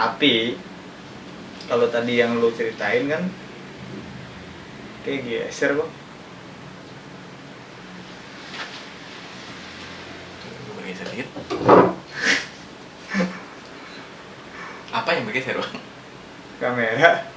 Tapi kalau tadi yang lu ceritain kan kayak geser bang. Gue bergeser dikit. Apa yang bergeser bang? Kamera.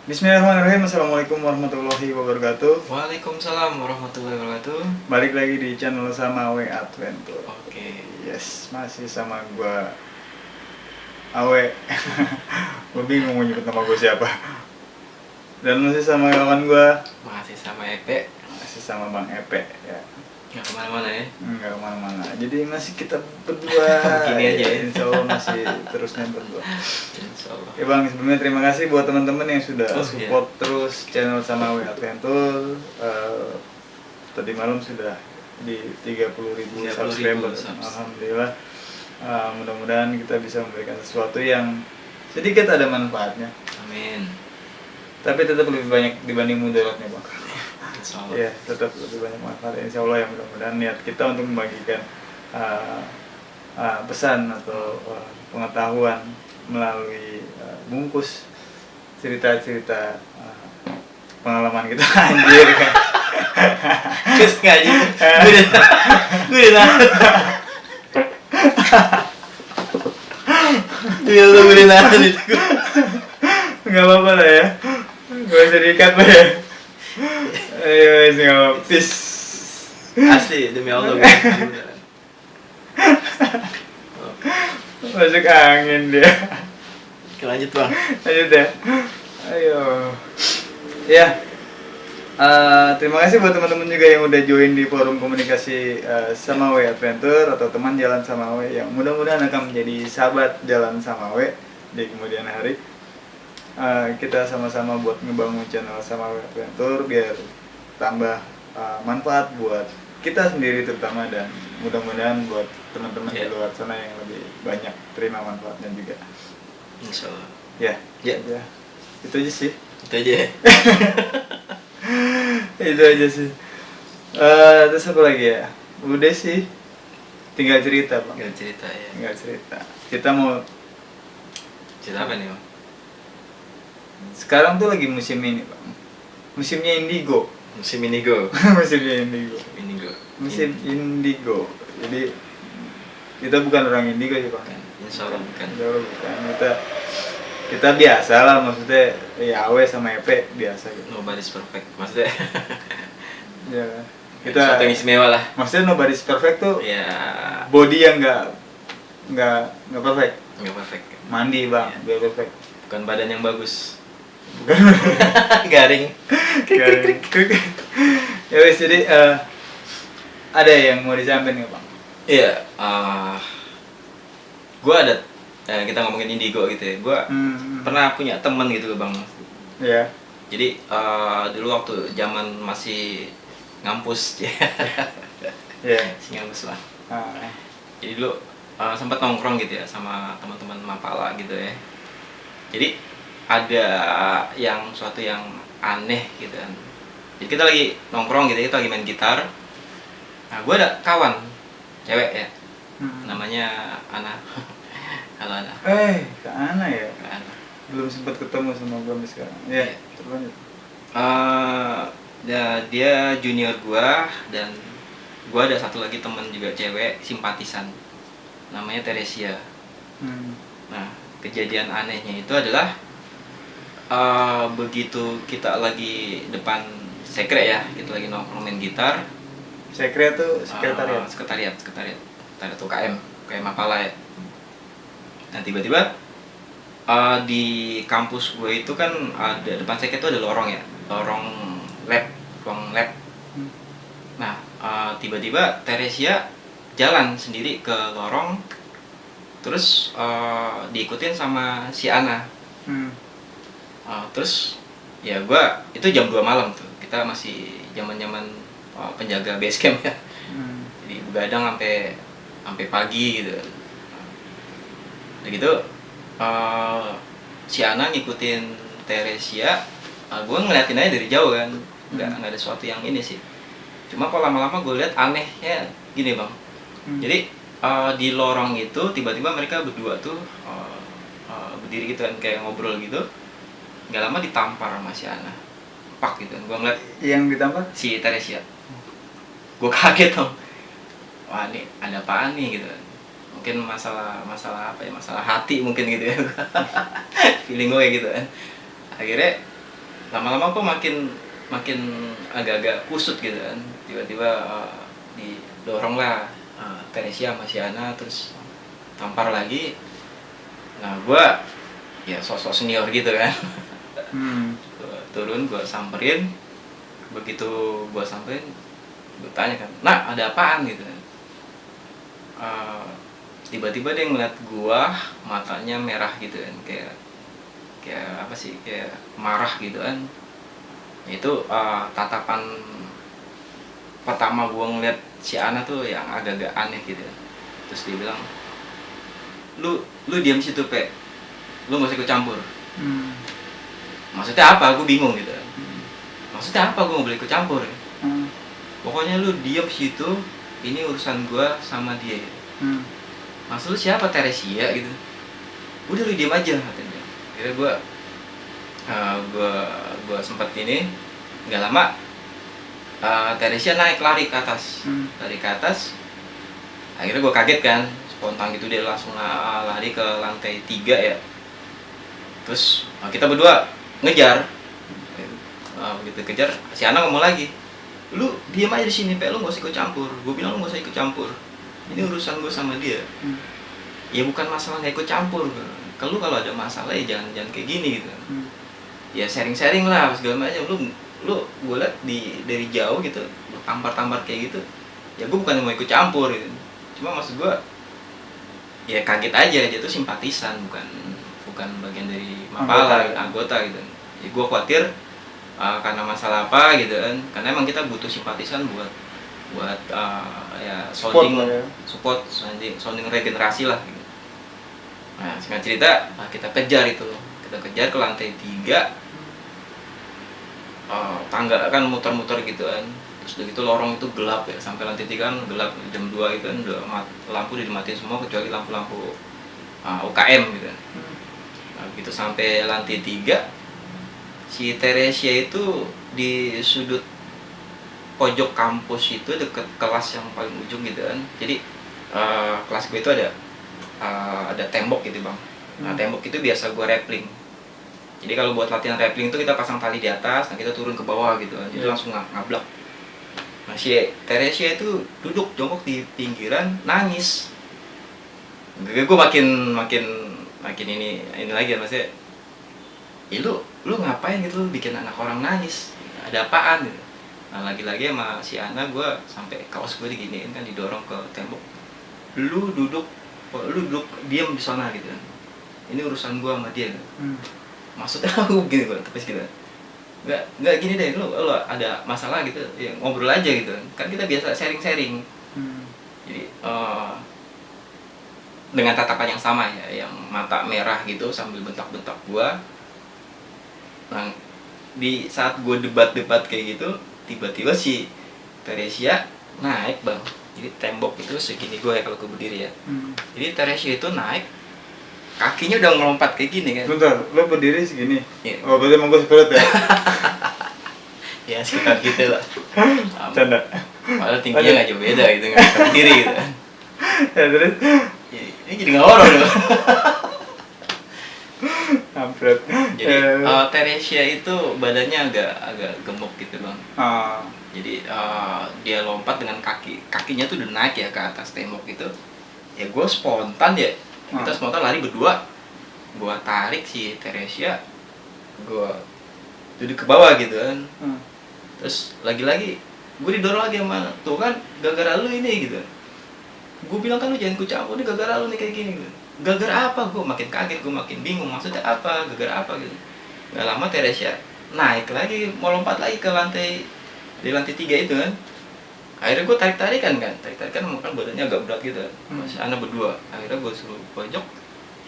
Bismillahirrahmanirrahim. Assalamualaikum warahmatullahi wabarakatuh. Waalaikumsalam warahmatullahi wabarakatuh. Balik lagi di channel Samawe Adventure. Oke. Yes, masih sama gua Awe. Gua bingung mau nyebut nama gua siapa. Dan masih sama kawan gua, Masih sama Epe. masih sama Bang Epe ya. Nggak kemana-mana ya. Enggak kemana-mana. Jadi masih kita berdua. Begini aja ya. Insya Allah masih terusnya berdua. Insya Allah. Ya Bang, sebelumnya terima kasih buat teman-teman yang sudah Oh, support terus channel Samawe Adventure. Tadi malam sudah di 30.000 subscriber. Alhamdulillah. Mudah-mudahan kita bisa memberikan sesuatu yang sedikit ada manfaatnya. Amin. Tapi tetap lebih banyak dibanding mudaratnya Bang. Insya Allah. Ya, tetap lebih banyak manfaat. Insya Allah ya, mudah-mudahan niat kita untuk membagikan pesan atau pengetahuan melalui bungkus cerita-cerita pengalaman kita. Anjir kan. Terus ngaji. Gue udah dia udah gue nahan itu. Nggak apa-apa lah ya. Gak usah diikat lah ya. Ayo, nggak apa-apa. Peace. Asli demi Allah gue. Masuk angin dia. Oke, lanjut bang. Lanjut ya. Ayo. Ya. Terima kasih buat teman-teman juga yang udah join di forum komunikasi Samawe Adventure atau teman jalan Samawe yang mudah-mudahan akan menjadi sahabat jalan Samawe di kemudian hari. Kita sama-sama buat ngebangun channel Samawe Adventure biar tambah manfaat buat kita sendiri terutama, dan mudah-mudahan buat teman-teman di luar sana yang lebih banyak terima manfaatnya juga. Insya Allah. Ya. Ya. Itu aja sih. Itu aja ya. Itu aja sih. Terus apa lagi ya? Udah sih. Tinggal cerita Bang. Tinggal cerita ya. Tinggal cerita. Kita mau Cerita apa nih bang? sekarang tuh lagi musim ini Bang. Musimnya indigo. Musim indigo. Musimnya indigo. Indigo. Musim indigo. Jadi kita bukan orang indigo ya Bang. Insya Allah bukan. Insya Allah bukan. Kita biasa lah, maksudnya ya Awe sama Epe biasa gitu. Nobody's perfect. Maksudnya Ya. kita satu yang istimewa lah. Maksudnya nobody's perfect tuh Ya. body yang nggak perfect. Nggak perfect. Mandi Bang, biar perfect. Bukan badan yang bagus. Bukan. Garing. Ya wes, jadi ada yang mau disampaikan nggak Bang? Iya. Gue ada. Kita ngomongin indigo gitu ya. Gue pernah punya temen gitu bang. Iya. Jadi dulu waktu zaman masih ngampus ya. Iya. Si ngampus lah. Ah. Jadi dulu sempat nongkrong gitu ya sama teman-teman Mapala gitu ya. Jadi ada suatu yang aneh gitu kan. Jadi kita lagi nongkrong gitu, kita lagi main gitar. Nah, gue ada kawan cewek ya, namanya Ana. Halo Ana. Kak Ana ya? Kak Ana. Belum sempat ketemu sama gue sekarang. Iya. Terlanjut. Dia junior gua, dan gua ada satu lagi temen juga cewek simpatisan, namanya Teresia. Nah, kejadian anehnya itu adalah begitu kita lagi depan sekre ya, kita lagi nongkrong main gitar. Sekre tuh sekretariat. Sekretariat UKM Mapala ya. Nah tiba-tiba di kampus gue itu kan ada depan sekre itu ada lorong ya, ruang lab. Nah tiba-tiba Teresia jalan sendiri ke lorong, terus diikutin sama si Ana. Terus ya gue itu jam 2 malam tuh, kita masih zaman penjaga base camp ya. Jadi begadang sampai pagi gitu. Udah gitu si Ana ngikutin Teresia, gue ngeliatin aja dari jauh kan, nggak ada sesuatu yang ini sih. Cuma kok lama-lama gue lihat anehnya gini bang, Jadi di lorong itu tiba-tiba mereka berdua tuh berdiri gitu kan, kayak ngobrol gitu. Nggak lama ditampar sama si Ana, pak gitu kan. Gue ngeliat Yang ditampar? si Teresia, gue kaget dong. Wah, ini ada apaan nih gitu kan. Mungkin masalah apa ya, masalah hati mungkin gitu ya. Feeling gue gitu kan. Akhirnya lama-lama kok makin agak-agak kusut gitu kan. Tiba-tiba didorong lah Teresia sama si Ana, terus tampar lagi. Nah gue ya sosok senior gitu kan. Gua turun, gue samperin. Begitu gue samperin, gue tanya kan, nah ada apaan gitu kan. Tiba-tiba dia ngeliat gue, matanya merah gitu kan, kayak apa sih, kayak marah gitu kan. Itu tatapan pertama gue ngeliat si Ana tuh yang agak-agak aneh gitu kan. Terus dia bilang, lu diam situ Pe, lu gak usah ikut campur. Maksudnya apa? Gue bingung gitu kan. Maksudnya apa gue gak boleh ikut campur ya? Pokoknya lu diam situ, ini urusan gue sama dia gitu. Maksud lu siapa, Teresia gitu? Udah lu diam aja katanya. Akhirnya gue sempat ini, nggak lama Teresia naik lari ke atas. Akhirnya gue kaget kan, spontan gitu dia langsung lari ke lantai 3 ya. Terus kita berdua ngejar. Begitu kejar, si Ana ngomong lagi, lu diam aja di sini Pe, lu gak usah ikut campur. Gue bilang lu gak usah ikut campur, ini urusan gue sama dia. Ya bukan masalah gak ikut campur, kalau ada masalah ya jangan kayak gini gitu. Ya sharing lah segala macam. Lu gue liat dari jauh gitu, lu tampar kayak gitu. Ya gue bukan mau ikut campur gitu. Cuma maksud gue ya kaget aja, dia tuh simpatisan, bukan bagian dari Mapala, anggota gitu. Ya gue khawatir karena masalah apa gitu kan, karena emang kita butuh simpatisan buat ya support sounding regenerasi lah gitu. Nah singkat cerita kita kejar ke lantai 3, tangga kan muter-muter gitu kan. Terus udah gitu lorong itu gelap ya, sampai lantai 3 kan gelap, jam 2 gitu kan udah lampu udah dimatiin semua kecuali lampu-lampu UKM gitu kan. Nah begitu sampai lantai 3, si Teresia itu di sudut pojok kampus itu deket kelas yang paling ujung gitu kan. Jadi kelas gue itu ada tembok gitu bang. Nah tembok itu biasa gue rappling. Jadi kalau buat latihan rappling itu kita pasang tali di atas, nah kita turun ke bawah gitu kan. Jadi langsung ngablak. Nah si Teresia itu duduk jongkok di pinggiran nangis. Gue makin ini lagi maksudnya. Ya lu ngapain gitu, lu bikin anak orang nangis, ada apaan gitu. Nah lagi-lagi sama si Ana gue sampai kaos gue diginiin kan, didorong ke tembok. Lu duduk diam di sana gitu. Ini urusan gue sama dia gitu. Maksudnya aku gini gue terus gitu. Nggak gini deh, lu ada masalah gitu ya ngobrol aja gitu kan, kita biasa sharing. Jadi dengan tatapan yang sama ya, yang mata merah gitu sambil bentak-bentak gue. Nah, di saat gue debat kayak gitu, tiba-tiba si Teresia naik bang. Jadi tembok itu segini gue ya kalau gue berdiri ya. Jadi Teresia itu naik, kakinya udah ngelompat kayak gini kan. Bentar, lo berdiri segini? Ya. Oh berarti emang gue seperti ya? Ya sekitar gitu lah. Canda. Padahal tingginya nggak jauh beda gitu, nggak bisa berdiri gitu. Ya terus? Ini jadi nggak horor loh. Hampir. Jadi Teresia itu badannya agak gemuk gitu bang. Jadi dia lompat dengan kakinya tuh udah naik ya ke atas tembok gitu. Ya gue spontan ya, kita spontan lari berdua. Gue tarik si Teresia, gue duduk ke bawah gitu kan. Terus lagi-lagi gue didorong lagi sama tuh kan, gara-gara lu ini gitu. Gue bilang kan lu jangan ikut campur, ini gara-gara lu nih kayak gini gitu. Gara-gara apa? Gue makin kaget, gue makin bingung maksudnya apa, gara-gara apa gitu. Gak lama Teresia naik lagi, mau lompat lagi ke lantai 3 itu kan. Akhirnya gue tarik-tarikan kan kan badannya agak berat gitu. Masih Ana berdua. Akhirnya gue suruh pojok,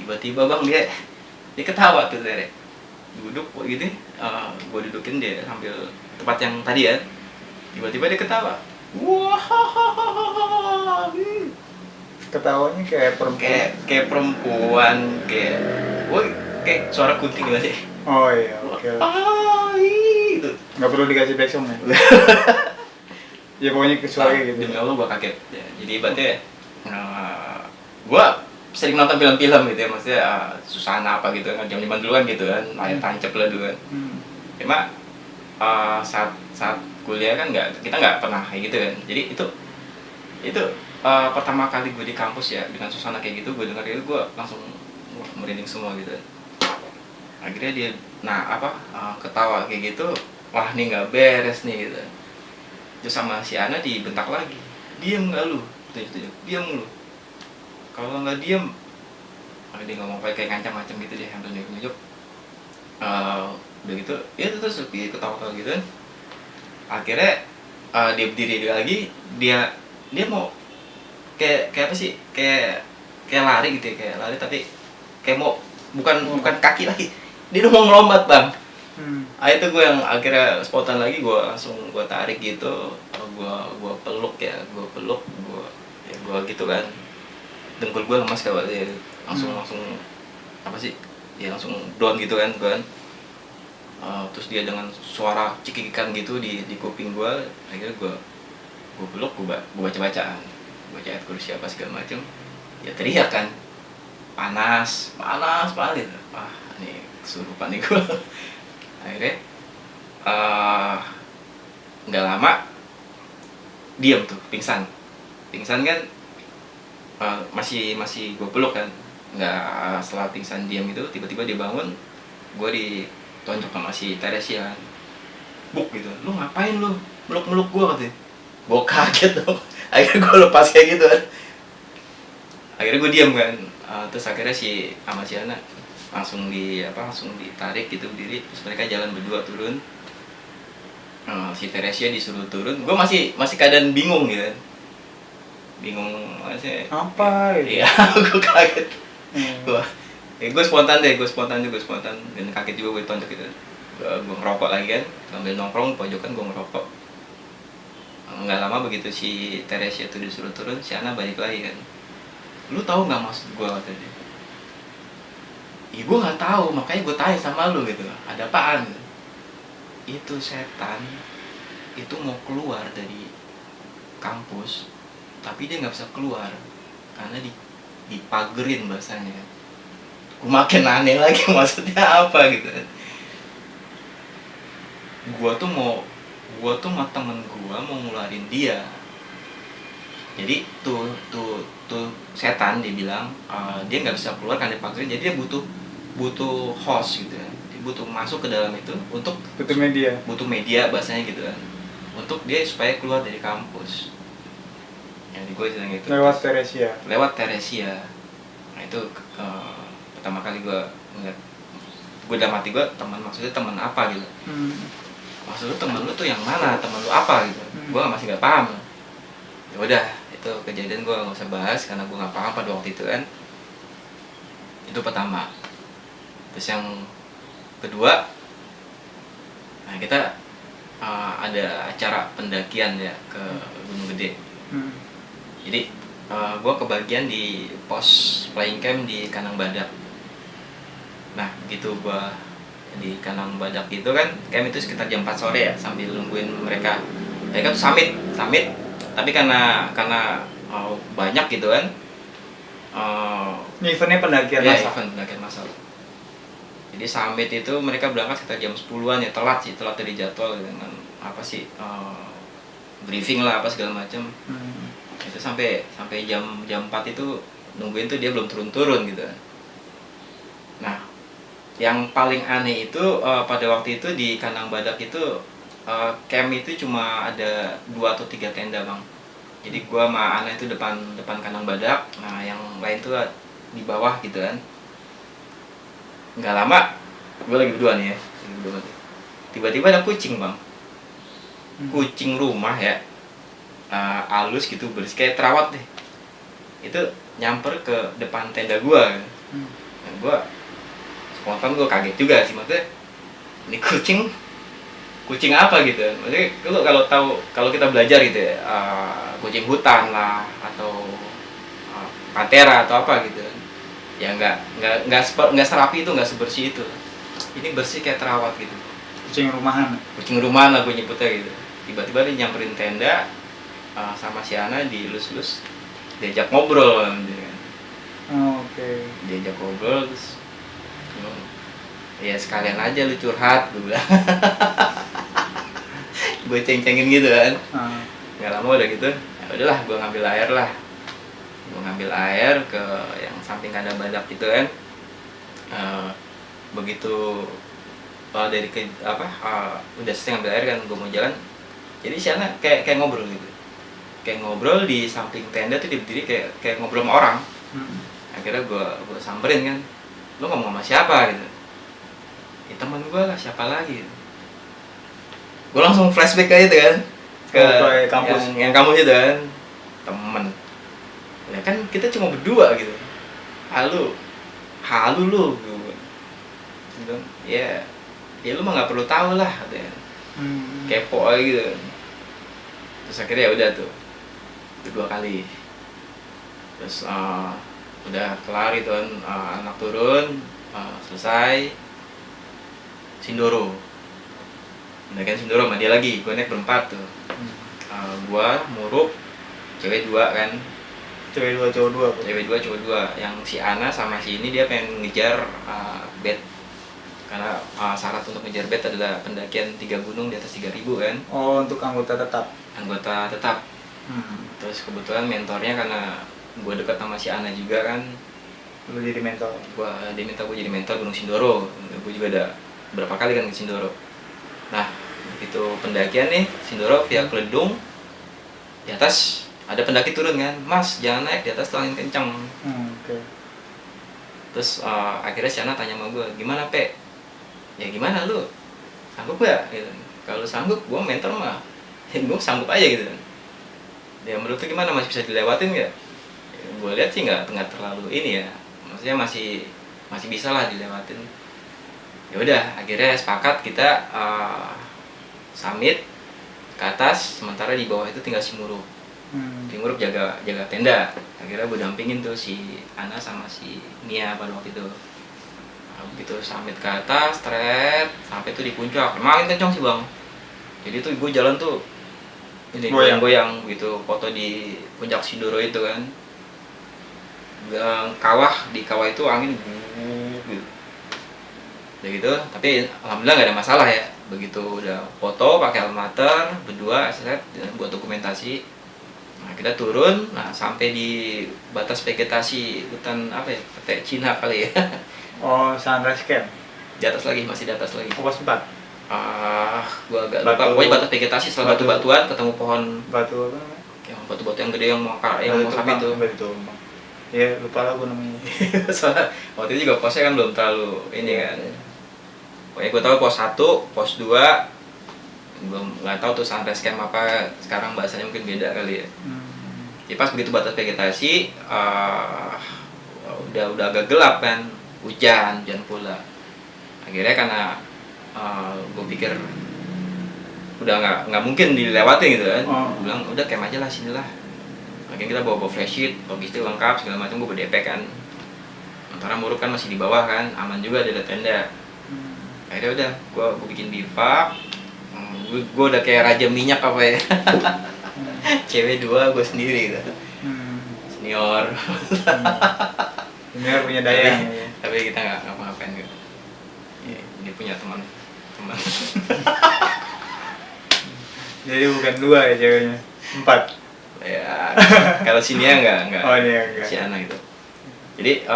tiba-tiba bang dia ketawa tuh Tere. Duduk gitu, gue dudukin dia sambil tempat yang tadi ya. Tiba-tiba dia ketawa. Wah, Ketawanya kayak perempuan. kayak perempuan, kayak woi, kayak suara kunti gimana sih? Oh iya, oke. Itu Nggak perlu dikasih backsound ya? Ya pokoknya suara gitu. demi Allah gua kaget ya. Jadi ibaratnya gua sering nonton film-film gitu ya, maksudnya Susana apa gitu kan, jam-jaman dulu kan gitu kan, Layar Tancap lah dulu kan. Cuma saat kuliah kan kita nggak pernah kayak gitu kan. Jadi itu pertama kali gue di kampus ya dengan Susana kayak gitu, gue dengar itu gue langsung merinding semua gitu. Akhirnya dia ketawa kayak gitu, wah nih nggak beres nih gitu. Terus sama si Ana dibentak lagi, diem nggak lu, gitu, diem lu. Kalau nggak diem, dia ngomong kayak ngancam-ngancam gitu deh, sambil nunjuk-nunjuk. Udah gitu, ya terus dia ketawa-ketawa gitu kan. Akhirnya dia berdiri lagi, dia mau kayak apa sih, kayak lari gitu ya, kayak lari tapi kayak mau bukan kaki lagi, dia udah mau ngelompat bang. Itu gue yang akhirnya spontan lagi, gue langsung gue tarik gitu, gue peluk gue gitu kan, dengkul gue lemas kayak dia langsung apa sih, dia langsung down gitu kan gue kan. Terus dia dengan suara cekikikan gitu di kuping gue, akhirnya gue peluk, gue baca ayat kursi apa segala macam, ya teriak kan, panas gitu. Ini kesurupan nih gue. Akhirnya nggak lama diam tuh, pingsan kan. Masih gue peluk kan, nggak, setelah pingsan diam itu tiba-tiba dia bangun, gue ditonjok sama si Teresia, buk gitu, lu ngapain lu meluk gue katanya. Gue kaget dong. Akhirnya gue lepas kayak gitu kan, akhirnya gue diam kan. Terus akhirnya si Ana langsung ditarik gitu berdiri, terus mereka jalan berdua turun. Si Teresia disuruh turun, gue masih keadaan bingung gitu kan, masih apa gitu. Iya. Gue kaget. Gue spontan dan kaget juga, gue tonjok gitu. Gue ngerokok lagi kan, sambil nongkrong pojokan gue ngerokok. Nggak lama begitu si Teresia tuh disuruh turun, si Ana balik lagi kan, lu tahu nggak maksud gue tadi? Iya gue nggak tahu, makanya gue tanya sama lu gitu, ada apaan gitu. Itu setan itu mau keluar dari kampus, tapi dia nggak bisa keluar karena dipagerin bahasanya. Gue makin aneh lagi, maksudnya apa gitu. Gue tuh sama temen gue mau ngeluarin dia. Jadi tuh setan dia bilang dia nggak bisa keluar karena dipagerin, jadi dia butuh host gitu ya. Dia butuh masuk ke dalam itu untuk butuh media bahasanya gitu kan, untuk dia supaya keluar dari kampus. Yang di gue bilang gitu. Lewat Teresia. Nah itu pertama kali gue ngeliat, gue dalam hati gue, maksudnya teman apa gitu. Maksud lu temen lu tuh yang mana, temen lu apa gitu. Gue masih nggak paham. Ya udah, itu kejadian gue nggak usah bahas karena gue nggak paham pada waktu itu kan. Itu pertama. Terus yang kedua, nah kita ada acara pendakian ya ke Gunung Gede. Jadi gue kebagian di pos flying camp di Kanang Badak. Nah begitu gue di Kanang Badak itu kan, camp itu sekitar jam 4 sore ya, sambil nungguin mereka tuh summit, tapi karena banyak gitu kan. Eventnya pendakian massal. Event pendakian massal. Jadi summit itu mereka berangkat sekitar jam 10-an ya, telat dari jadwal dengan briefing lah apa segala macam. Itu sampai jam 4 itu nungguin tuh dia belum turun gitu. Nah, yang paling aneh itu pada waktu itu di Kanang Badak itu camp itu cuma ada 2 atau 3 tenda bang. Jadi gua sama Ana itu depan Kanang Badak, nah yang lain tuh di bawah gitu kan. Nggak lama, gue lagi berdua nih ya, tiba-tiba ada kucing bang, kucing rumah ya, halus gitu, bersih kayak terawat deh, itu nyamper ke depan tenda gue. Nah, gue spontan, gue kaget juga sih, maksudnya ini kucing apa gitu. Maksudnya kalau kita belajar gitu ya, kucing hutan lah atau Pantera atau apa gitu kan. Ya nggak serapi itu, nggak sebersih itu. Ini bersih kayak terawat gitu. Kucing rumahan. Kucing rumahan lah gue nyebutnya gitu. Tiba-tiba dia nyamperin tenda, sama si Ana dielus-elus, diajak ngobrol gitu kan. Oke. Diajak ngobrol terus ya sekalian aja lu curhat gue bilang. Gue ceng-cengin gitu kan. Nggak lama udah gitu, ya udahlah gue ngambil air lah. Gue ngambil air ke yang samping kandang badak gitu kan. Begitu dari udah selesai ngambil air kan, gue mau jalan. Jadi si Ana kayak ngobrol gitu. Kayak ngobrol di samping tenda tuh, dia berdiri kayak ngobrol sama orang. Akhirnya gue samperin kan, lo ngomong sama siapa gitu. Ya teman gue lah, siapa lagi gitu. Gue langsung flashback aja gitu kan ke kampus. yang kampus itu kan, temen. Ya kan kita cuma berdua gitu. Halu lu gitu. Ya lu mah nggak perlu tahu lah katanya. Kepo aja gitu. Terus akhirnya ya udah tuh kedua kali. Terus udah kelar itu kan, anak turun, selesai Sindoro. Kan Sindoro sama dia lagi, gue naik berempat tuh. Gua, Murup, cewek 2 kan. Cewek 2 cowok 2 apa? Cewek 2 cowok 2. Yang si Ana sama si ini dia pengen ngejar bed. Karena syarat untuk ngejar bed adalah pendakian 3 gunung di atas 3.000 kan. Oh, untuk anggota tetap. Anggota tetap. Terus kebetulan mentornya karena gue dekat sama si Ana juga kan, Lu jadi mentor. dia minta gue jadi mentor Gunung Sindoro. Gue juga ada berapa kali kan ke Sindoro. Nah, begitu pendakian nih Sindoro via Kledung, di atas ada pendaki turun kan, Mas jangan naik, di atas tuh angin kencang. Oke. Terus akhirnya si Ana tanya sama gue, gimana Pe? Ya gimana lu? Sanggup gak? Gitu. Kalau sanggup, gue mentor mah gue sanggup aja gitu kan. Ya menurut lu gimana, masih bisa dilewatin gak? Ya, gue lihat sih nggak terlalu ini ya, maksudnya masih bisa lah dilewatin. Ya udah, akhirnya sepakat kita summit ke atas, sementara di bawah itu tinggal si Murup. Si Murup jaga tenda. Akhirnya gue dampingin tuh si Ana sama si Nia pada waktu itu. Begitu summit ke atas, sampai tuh di puncak, emang kencang sih bang. Jadi tuh gue jalan tuh ini goyang gitu, foto di puncak Sindoro itu kan. Di kawah itu angin gitu. Udah gitu, tapi alhamdulillah nggak ada masalah ya. Begitu udah foto pakai almater berdua, buat dokumentasi. Nah kita turun, sampai di batas vegetasi hutan apa ya, petai Cina kali ya. Oh, sunrise camp. Di atas lagi, masih di atas lagi. Pos 4. Gua agak lupa. Pokoknya batas vegetasi setelah batu-batuan ketemu pohon. Batu apa namanya? Yang batu-batu yang gede yang mau sapi itu. Iya, lupa lah gue namanya. Soalnya waktu itu juga posnya kan belum terlalu ini kan. Pokoknya gue tahu pos 1, pos 2 belum, nggak tahu tuh sunrise camp apa sekarang bahasanya mungkin beda kali ya. Jadi pas begitu batas vegetasi udah agak gelap kan, hujan pula. Akhirnya karena gue pikir udah nggak mungkin dilewatin gitu kan. Gue bilang udah camp aja lah sinilah. Akhirnya kita bawa flash sheet, logistik lengkap segala macam, gue berdepek kan. Sementara Murup kan masih di bawah kan, aman juga ada tenda. Akhirnya udah, gue bikin bivak. Gue udah kayak raja minyak apa ya. Cewek 2, gue sendiri gitu. Senior. Senior punya daya. Tapi kita nggak ngapa-ngapain gitu. Ya, ini punya teman. Jadi bukan 2 ya ceweknya, 4. Ya, kalau si Nia enggak. Oh, Nia enggak. Si Ana itu. Jadi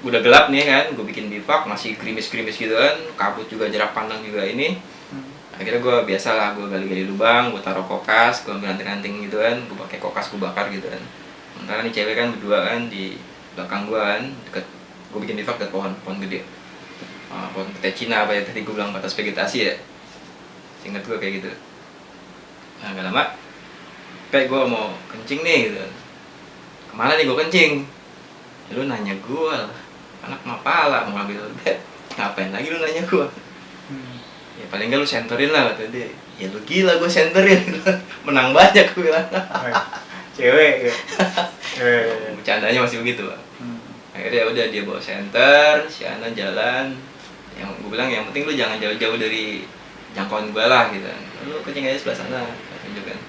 udah gelap nih kan, gue bikin bivak masih gerimis-gerimis gitu kan, kabut juga, jarak pandang juga ini. Akhirnya gue biasalah, gue gali-gali lubang, gue taruh kokas, gue ambil ranting-ranting gitu kan, gue pakai kokas, gue bakar gitu kan. Sementara nih cewek kan berdua kan di belakang gue kan, deket, gue bikin bivak dekat pohon gede, pohon petai Cina apa ya tadi gue bilang, batas vegetasi ya. Seingat gue kayak gitu. Nah gak lama, kayak gue mau kencing nih gitu. Kemana nih gue kencing? Ya, lu nanya gue lah, anak mapala mau ngambil bed, ngapain lagi lu nanya gue? Ya paling gak lu senterin lah kata dia. Ya lu gila, gue senterin. Menang banyak gue bilang. Cewek ya. Bercandanya masih begitu Bang. Hmm. Akhirnya udah dia bawa senter, si Ana jalan. Yang gue bilang yang penting lu jangan jauh-jauh dari jangkauan gue lah gitu. Lu kencing aja sebelah sana, saya tunjukkan.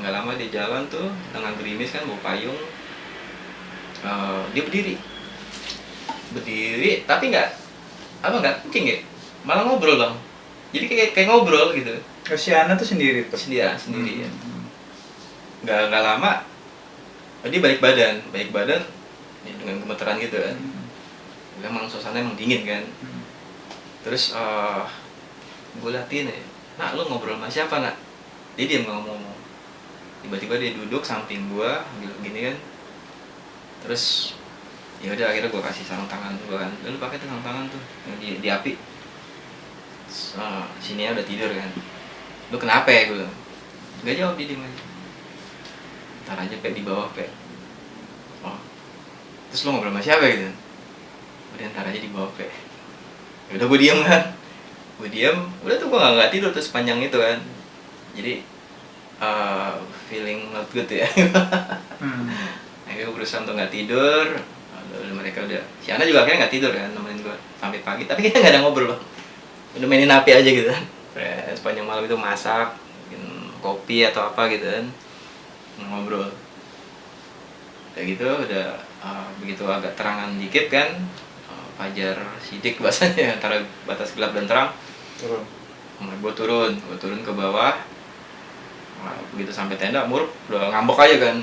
Nggak lama dia jalan tuh dengan gerimis kan bawa payung. Dia berdiri tapi nggak kencing ya, malah ngobrol Bang. Jadi kayak ngobrol gitu. Oh, si Ana tuh sendiri tuh. Sendiri ya. Nggak lama dia balik badan ya, dengan gemeteran gitu kan. Memang suasana emang dingin kan. Terus gue liatin ya, nak lu ngobrol sama siapa nak? Dia diam nggak ngomong. Tiba-tiba dia duduk samping gue gini kan. Terus ya udah akhirnya gue kasih sarung tangan gue kan, lu pakai tuh sarung tangan tuh yang di api. Sini udah tidur kan, lu kenapa ya, gue bilang. Nggak jawab, dia diem aja. Ntar aja Pe di bawah Pe. Oh, terus lu ngobrol sama siapa gitu? Udah ntar aja di bawah Pe. Ya udah gue diem kan, udah tuh gue nggak tidur tuh sepanjang itu kan. Jadi feeling not good ya. Akhirnya gue berusaha untuk nggak tidur. Lalu mereka udah, si Ana juga akhirnya nggak tidur kan, nemenin gue sampai pagi. Tapi kita nggak ada ngobrol Bang, udah mainin api aja gitu kan. Sepanjang malam itu masak, bikin kopi atau apa gitu kan, ngobrol. Udah gitu, udah begitu agak terangan dikit kan, fajar sidik bahasanya, antara batas gelap dan terang. Gue turun ke bawah. Begitu sampai tenda, Muruk udah ngambek aja kan.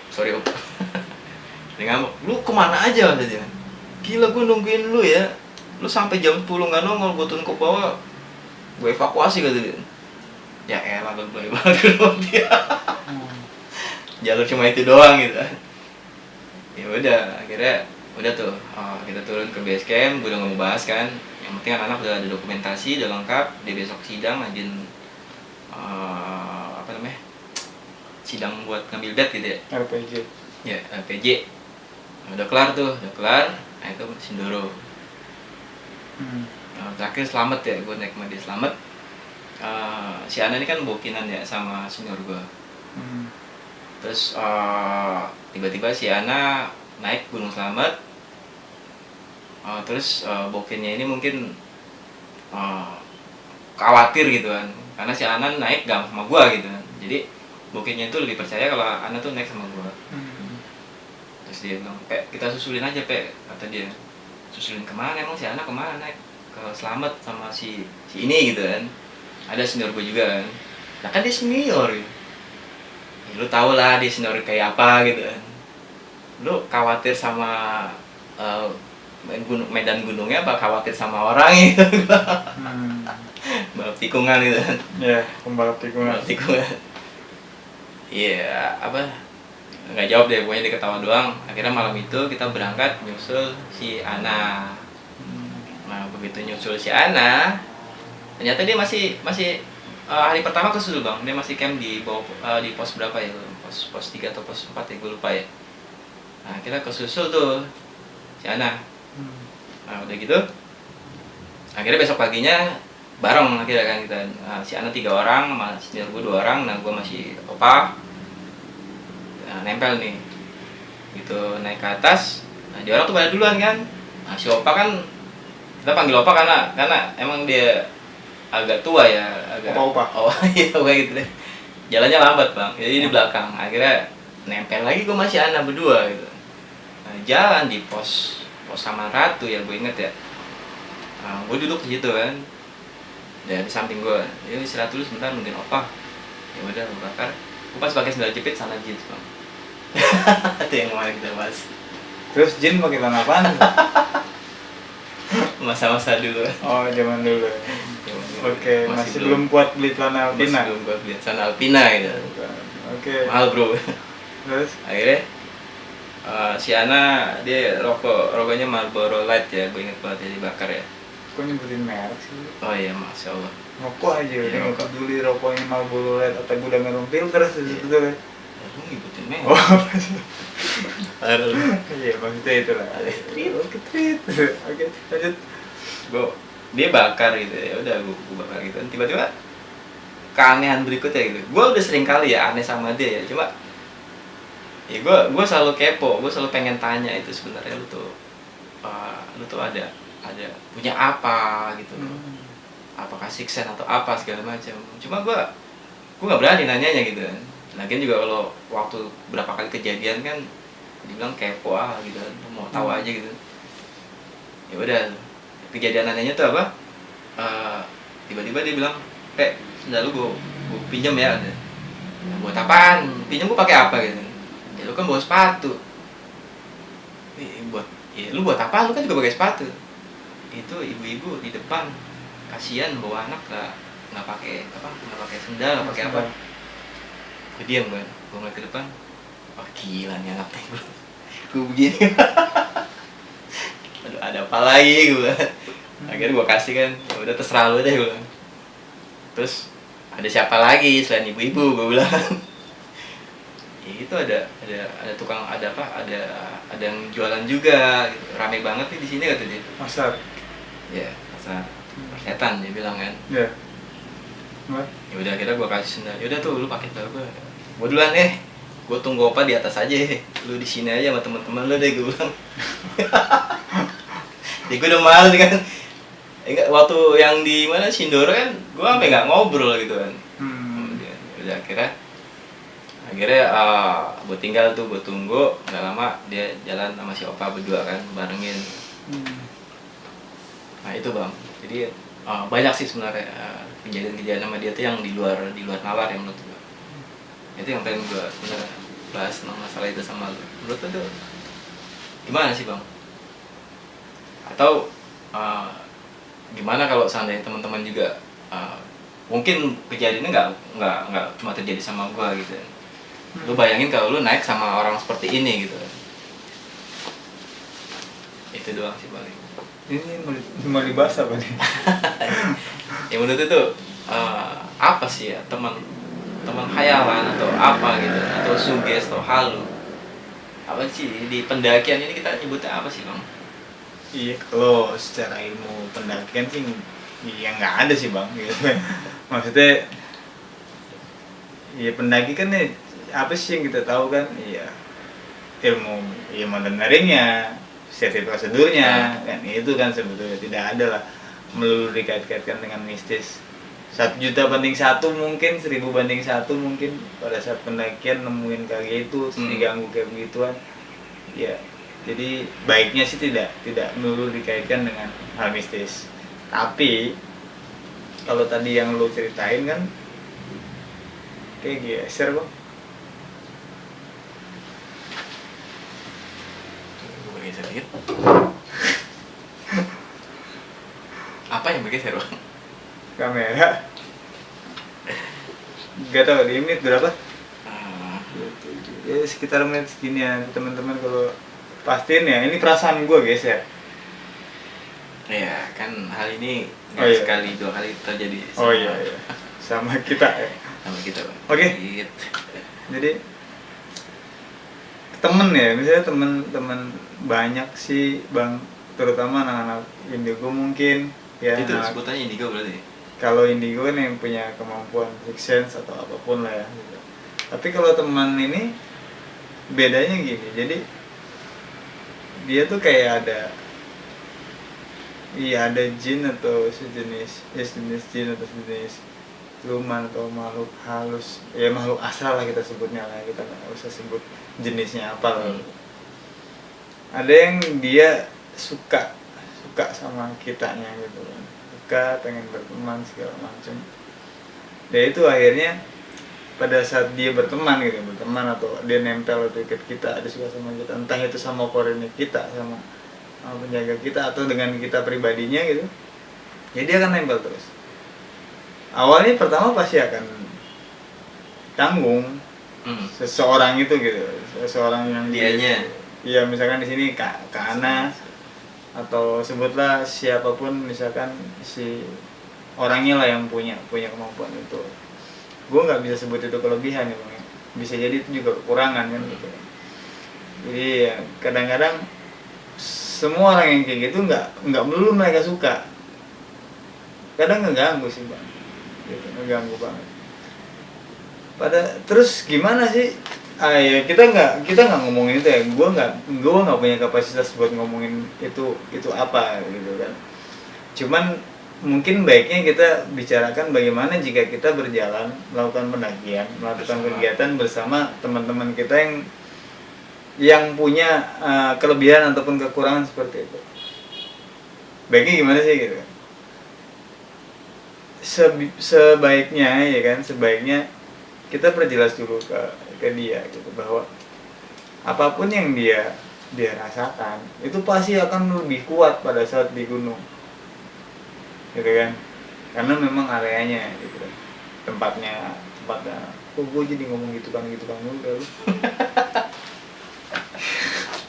Sorry Up. Dia ngambek, lu kemana aja kata dia. Gila, gue nungguin lu ya, lu sampai jam 10 nggak nongol, gue turun ke bawah, gue evakuasi kata dia. Ya elah, lu boleh banget dong dia. Jalur cuma itu doang gitu. Ya udah, akhirnya udah tuh, kita turun ke base camp. Gue udah nggak mau bahas kan, yang penting anak-anak udah ada dokumentasi, udah lengkap. Dia besok sidang, ngajin sidang buat ngambil bed gitu ya, RPG. Ya, RPG. Udah kelar. Nah itu Sindoro. Terakhir Slamet ya, gue naik sama dia Slamet. Si Ana ini kan bokinan ya sama senior gue. Terus tiba-tiba si Ana naik Gunung Slamet. Terus bokinnya ini mungkin khawatir gitu kan, karena si Ana naik gak sama gue gitu kan. Jadi bokinnya itu lebih percaya kalau Ana tuh naik sama gue. Terus dia bilang, Pe, kita susulin aja Pe, kata dia. Susulin kemana emang, si Ana kemana naik? Ke Slamet sama si ini gitu kan. Ada senior gue juga kan. Nah kan dia senior gitu. Ya, lu tau lah dia senior kayak apa gitu kan. Lu khawatir sama medan gunungnya apa khawatir sama orang gitu. Balap tikungan gitu kan. Ya, pembalap tikungan. Iya, nggak jawab deh, pokoknya dia ketawa doang. Akhirnya malam itu kita berangkat nyusul si Ana. Nah begitu nyusul si Ana, ternyata dia masih hari pertama kesusul Bang. Dia masih camp di bawah, di pos berapa ya, pos 3 atau pos 4 ya, gue lupa ya. Nah kita kesusul tuh si Ana. Nah udah gitu, akhirnya besok paginya bareng akhirnya kan kita. Si Ana 3 orang, sama senior gue 2 orang, nah gue masih Opa. Nah, nempel nih gitu, naik ke atas. Nah dia orang tuh pada duluan kan. Nah si Opa kan, kita panggil Opa karena emang dia agak tua ya, agak Opa. Oh iya kayak gitu deh, jalannya lambat Bang, jadi di belakang. Akhirnya nempel lagi gue masih Ana berdua gitu. Nah, jalan di pos sama Ratu ya, gue inget ya. Nah, gue duduk di situ kan, dan di samping gue, ya istirahat dulu sebentar nungguin Opa. Ya udah gue bakar. Gue pas pakai sandal jepit sana jeans Bang. Itu yang kemarin kita bahas. Terus Jin pakai bang apaan? Masa-masa dulu. Oh, zaman dulu. Oke, masih belum kuat beli celana Alpina. Masih belum kuat beli celana Alpina gitu. Oke. Mahal bro. Terus Akhirnya si Ana dia rokoknya Marlboro Light ya, gue inget banget ya, dibakar ya. kok nyebutin merek sih? Oh iya, masya Allah. Rokok aja, Iya, udah nggak rokok. peduli rokoknya Marlboro Light atau gudang minum filter segitu tuh kan. Lu ngibutin merek. Oh, apa sih? Aduh. Iya, maksudnya itu lah. Oke, treat. Oke, lanjut. Dia bakar gitu ya, udah gue bakar gitu. Tiba-tiba keanehan berikutnya gitu. Gue udah sering kali ya aneh sama dia ya, cuma Ya gue selalu kepo, gue selalu pengen tanya itu sebenarnya lu tuh ada punya apa gitu, apakah siksen atau apa segala macam. Cuma gue nggak berani nanyanya gitu kan. Lagian juga kalau waktu berapa kali kejadian kan dibilang kepo gitu kan, mau tahu aja gitu. Ya udah, kejadian nanyanya tuh apa? Tiba-tiba dia bilang, sendal lu gue pinjam ya. Nah, buat apaan? Pinjam gue pakai apa gitu? Ya lu kan bawa sepatu. Lu buat apa? Lu kan juga pakai sepatu. Itu ibu-ibu di depan kasihan bawa anak nggak pakai sendal, nggak pakai apa. Gue diam kan, gue ngeliat ke depan. Wah gila nih anak gue begini. Aduh, ada apa lagi gue. Akhirnya gue kasih kan, ya udah terserah lu deh gue. Terus ada siapa lagi selain ibu-ibu, gue bilang. Ya itu ada tukang, ada yang jualan juga gitu. Rame banget nih di sini kata dia. Pasar. Ya pasar persetan dia bilang kan. Ya. Ya udah, akhirnya gue kasih sendal. Ya udah tuh lu pakai sendal gue duluan gue tunggu opa di atas aja, lu di sini aja sama teman-teman lu deh, gue bilang. Ya gue udah malu kan. Enggak, waktu yang di mana Sindoro kan gue sampai nggak ngobrol gitu kan. Udah akhirnya gue tinggal tuh, gue tunggu. Nggak lama dia jalan sama si opa berdua kan, barengin. Nah itu bang, jadi banyak sih sebenarnya kejadian-kejadian sama dia tuh yang di luar nalar yang menurut gue. Itu yang pengen gue sebenarnya bahas tentang masalah itu sama lu. Menurut lu tuh gimana sih bang? Atau gimana kalau seandainya teman-teman juga mungkin kejadiannya nggak cuma terjadi sama gua gitu. Lu bayangin kalau lu naik sama orang seperti ini gitu. Itu doang sih paling. Ini mau dibahas apa nih? Ya menurut itu apa sih ya, teman khayalan atau apa gitu, atau suges atau halu, apa sih di pendakian ini kita nyebutnya apa sih bang? Iya, kalau secara ilmu pendakian sih ya nggak ada sih bang gitu. Maksudnya ya pendaki kan nih, apa sih yang kita tahu kan, iya ilmu ya mountaineeringnya, safety prosedurnya kan, itu kan sebetulnya tidak ada lah melulu dikait-kaitkan dengan mistis. 1.000.000 banding 1 mungkin, 1.000 banding 1 mungkin pada saat pendakian nemuin kayak itu, diganggu kayak begituan ya. Jadi baiknya sih tidak melulu dikaitkan dengan hal mistis. Tapi kalau tadi yang lu ceritain kan kayak geser bang. Gue bergeser dikit. Apa yang bergeser bang? Kamera. Gak tau di menit berapa? Ya sekitar menit segini ya teman-teman, kalau pastiin ya, ini perasaan gue guys ya. Iya kan, hal ini nggak sekali 2 kali terjadi sama, iya. Sama kita ya. Sama kita bang. Oke. Gitu. Jadi temen ya, misalnya temen banyak sih bang, terutama anak-anak indigo mungkin ya. Itu sebutannya indigo berarti. Kalau indigo kan yang punya kemampuan sixth sense atau apapun lah ya gitu. Tapi kalau teman ini bedanya gini, jadi dia tuh kayak ada jin atau sejenis jin atau sejenis luman atau makhluk halus, ya makhluk astral lah kita sebutnya lah, kita nggak usah sebut jenisnya apa lah. Ada yang dia suka sama kitanya gitu kan, suka pengen berteman segala macam. Dan itu akhirnya pada saat dia berteman atau dia nempel atau ikut kita, ada suka sama kita, entah itu sama koordinat kita, sama penjaga kita, atau dengan kita pribadinya gitu, ya dia akan nempel terus. Awalnya pertama pasti akan tanggung seseorang itu gitu, seseorang yang dianya. Iya, misalkan di sini Kak Ana atau sebutlah siapapun, misalkan si orangnya lah yang punya kemampuan itu. Gue nggak bisa sebut itu kelebihan ya bang, bisa jadi itu juga kekurangan kan gitu. Jadi ya, kadang-kadang semua orang yang kayak gitu nggak melulu mereka suka, kadang ngeganggu sih bang gitu, ngeganggu banget. Terus gimana sih Ya kita nggak ngomongin itu ya. Gua nggak punya kapasitas buat ngomongin itu apa gitu kan. Cuman mungkin baiknya kita bicarakan bagaimana jika kita berjalan melakukan pendakian, melakukan kegiatan bersama teman-teman kita yang punya kelebihan ataupun kekurangan seperti itu. Baiknya gimana sih gitu kan? Sebaiknya ya kan, sebaiknya kita perjelas dulu ke dia gitu bahwa apapun yang dia rasakan itu pasti akan lebih kuat pada saat di gunung, gitu kan? Karena memang areanya gitu kan, tempatnya. Kok gue jadi ngomong gitu kan udah lu.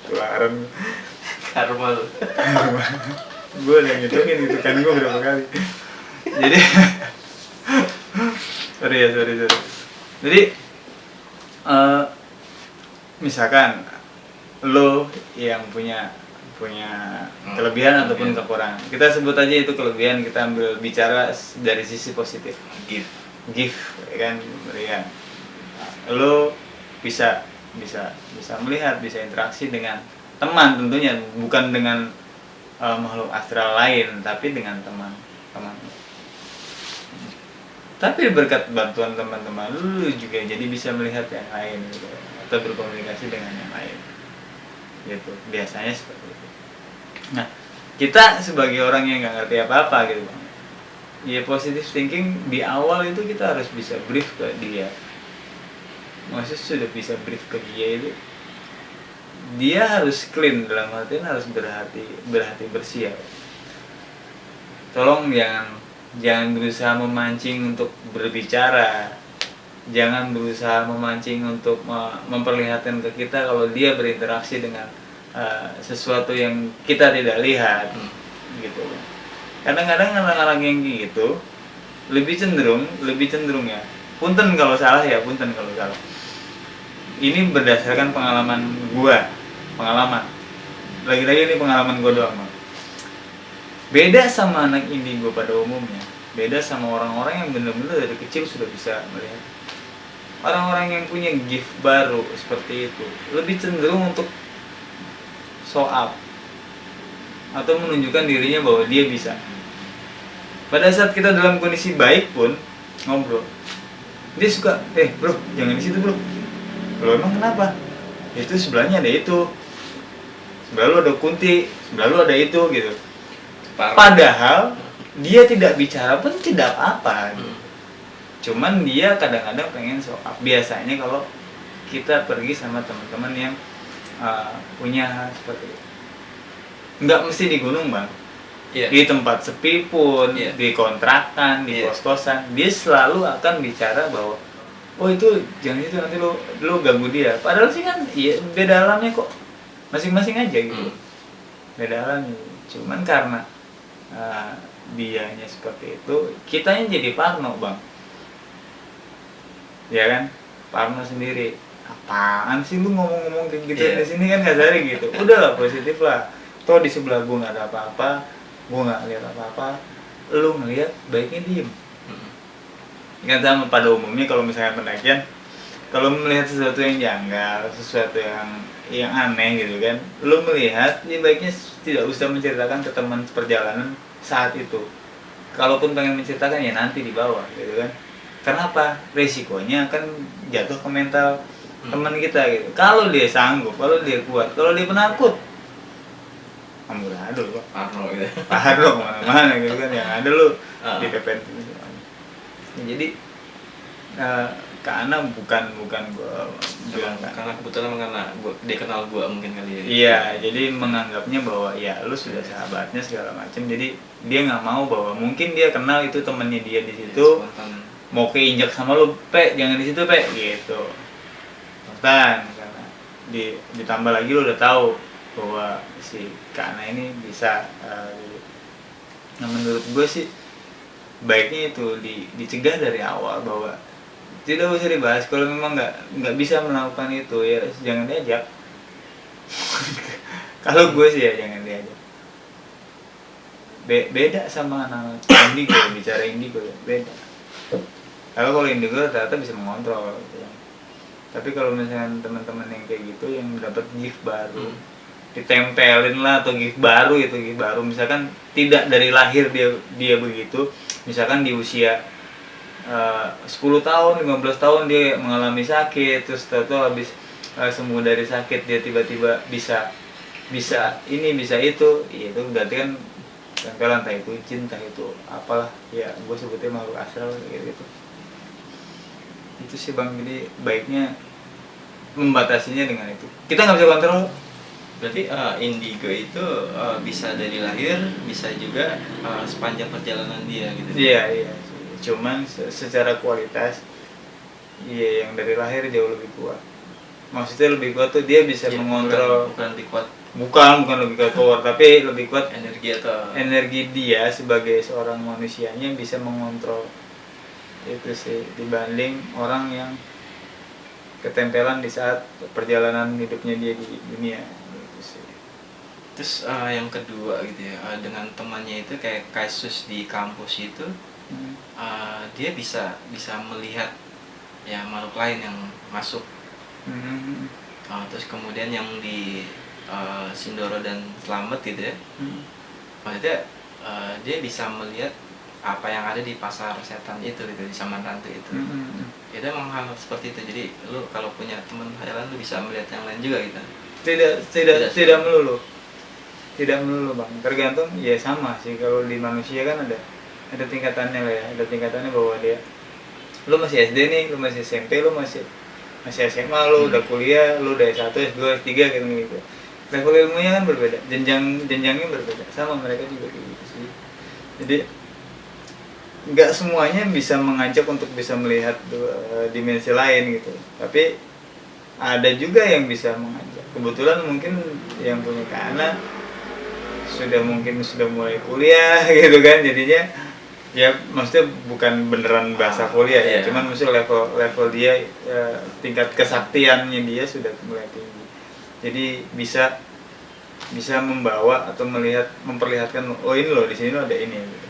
Tularan karma lu. Gue udah ngitungin gitu kan gue berapa kali. Jadi sorry. Jadi misalkan lo yang punya kelebihan ataupun kekurangan, kita sebut aja itu kelebihan, kita ambil bicara dari sisi positif. Give ya kan, melihat lo bisa melihat, bisa interaksi dengan teman, tentunya bukan dengan makhluk astral lain, tapi dengan teman. Tapi berkat bantuan teman-teman lu juga jadi bisa melihat yang lain gitu, atau berkomunikasi dengan yang lain gitu, biasanya seperti itu. Nah, kita sebagai orang yang nggak ngerti apa-apa gitu bang, ya positive thinking di awal itu kita harus bisa brief ke dia. Maksudnya sudah bisa brief ke dia itu, dia harus clean, dalam artian harus berhati bersih ya. Tolong jangan berusaha memancing untuk berbicara, jangan berusaha memancing untuk memperlihatkan ke kita kalau dia berinteraksi dengan sesuatu yang kita tidak lihat, gitu. Kadang-kadang orang-orang yang gitu lebih cenderung ya. Punten kalau salah. Ini berdasarkan pengalaman. Lagi-lagi ini pengalaman gue doang. Beda sama anak indigo pada umumnya, beda sama orang-orang yang benar-benar dari kecil sudah bisa melihat. Orang-orang yang punya gift baru seperti itu lebih cenderung untuk show up atau menunjukkan dirinya bahwa dia bisa. Pada saat kita dalam kondisi baik pun ngobrol, dia suka, bro, jangan di situ bro. Lo emang kenapa? Itu sebelahnya ada itu, sebelah lu ada kunti, sebelah lu ada itu gitu. Padahal dia tidak bicara pun tidak apa. Cuman dia kadang-kadang pengen show up. Biasanya kalau kita pergi sama teman-teman yang punya seperti itu, nggak mesti di gunung bang, di tempat sepi pun, di kontrakan, di kos-kosan, dia selalu akan bicara bahwa oh itu jangan itu, nanti lu ganggu dia. Padahal sih kan ya, beda alamnya kok, masing-masing aja gitu. Beda alamnya. Cuman karena dianya seperti itu, kitanya jadi parno bang, ya kan, parno sendiri. Apaan sih lu ngomong-ngomong kayak gitu di sini kan nggak sehari gitu. Udahlah, positif lah. Toh di sebelah gua nggak ada apa-apa, gua nggak lihat apa-apa, lu ngelihat baiknya diem. Kan sama pada umumnya kalau misalnya pendakian, kalau melihat sesuatu yang janggal, sesuatu yang aneh gitu kan, lu melihat, ya baiknya tidak usah menceritakan ke teman perjalanan saat itu. Kalaupun pengen menceritakan ya nanti di bawah gitu kan. Kenapa? Resikonya akan jatuh ke mental teman kita gitu. Kalau dia sanggup, kalau dia kuat, kalau dia penakut, amburadul kok. Parno kemana-mana gitu kan, yang ada lu dipepet gitu. Jadi karena bukan gua bilang kan, karena kebetulan dia kenal gua mungkin kali ya. Iya, jadi menganggapnya bahwa ya lu sudah sahabatnya segala macam, jadi dia nggak mau bahwa mungkin dia kenal itu temennya dia di situ, mau keinjak sama lu, jangan di situ gitu. Karena ditambah lagi lu udah tahu bahwa si Kana ini bisa. Nah menurut gue sih baiknya itu dicegah dari awal bahwa tidak usah dibahas. Kalau memang nggak bisa melakukan itu ya jangan diajak. Kalau gue sih ya jangan diajak. Beda sama anak indigo, bicara indigo ya beda. Kalau indigo ternyata bisa mengontrol gitu. Tapi kalau misalnya teman-teman yang kayak gitu yang dapat gift baru, ditempelin lah, atau gift baru, itu gift baru misalkan tidak dari lahir dia begitu, misalkan di usia 10 tahun 15 tahun dia mengalami sakit, terus tahu habis sembuh dari sakit dia tiba-tiba bisa ini bisa itu, ya itu berarti kan tempelan, entah itu jin, entah itu apalah ya, gue sebutnya makhluk astral kayak gitu. Itu sih Bang, jadi baiknya membatasinya dengan itu. Kita nggak bisa kontrol. Berarti indigo itu bisa dari lahir, bisa juga sepanjang perjalanan dia gitu. Iya. Cuman secara kualitas, iya yang dari lahir jauh lebih kuat. Maksudnya lebih kuat tuh dia bisa mengontrol. Bukan lebih kuat. Bukan lebih kuat power, tapi lebih kuat energi dia sebagai seorang manusianya bisa mengontrol itu sih, dibanding orang yang ketempelan di saat perjalanan hidupnya dia di dunia gitu sih. Terus yang kedua gitu ya, dengan temannya itu kayak kasus di kampus itu, dia bisa melihat ya makhluk lain yang masuk. Terus kemudian yang di Sindoro dan Slamet gitu ya, maksudnya dia bisa melihat apa yang ada di pasar setan itu gitu, di Samanrantu itu. Itu emang hal seperti itu. Jadi lu kalau punya teman hayalan lu bisa melihat yang lain juga gitu. Tidak melulu Bang, tergantung ya, sama sih kalau di manusia kan ada tingkatannya lah ya, ada tingkatannya bahwa dia, lu masih SD nih, lu masih SMP, lu masih SMA, lu udah kuliah, lu udah S1, S2, S3 gitu. Level ilmunya kan berbeda, jenjangnya berbeda, sama mereka juga gitu sih. Jadi nggak semuanya bisa mengajak untuk bisa melihat dimensi lain gitu, tapi ada juga yang bisa mengajak. Kebetulan mungkin yang punya anak sudah mulai kuliah gitu kan, jadinya ya maksudnya bukan beneran bahasa kuliah ya, cuman maksudnya level dia tingkat kesaktiannya dia sudah mulai tinggi, jadi bisa membawa atau memperlihatkan, oh ini loh di sini loh ada ini gitu.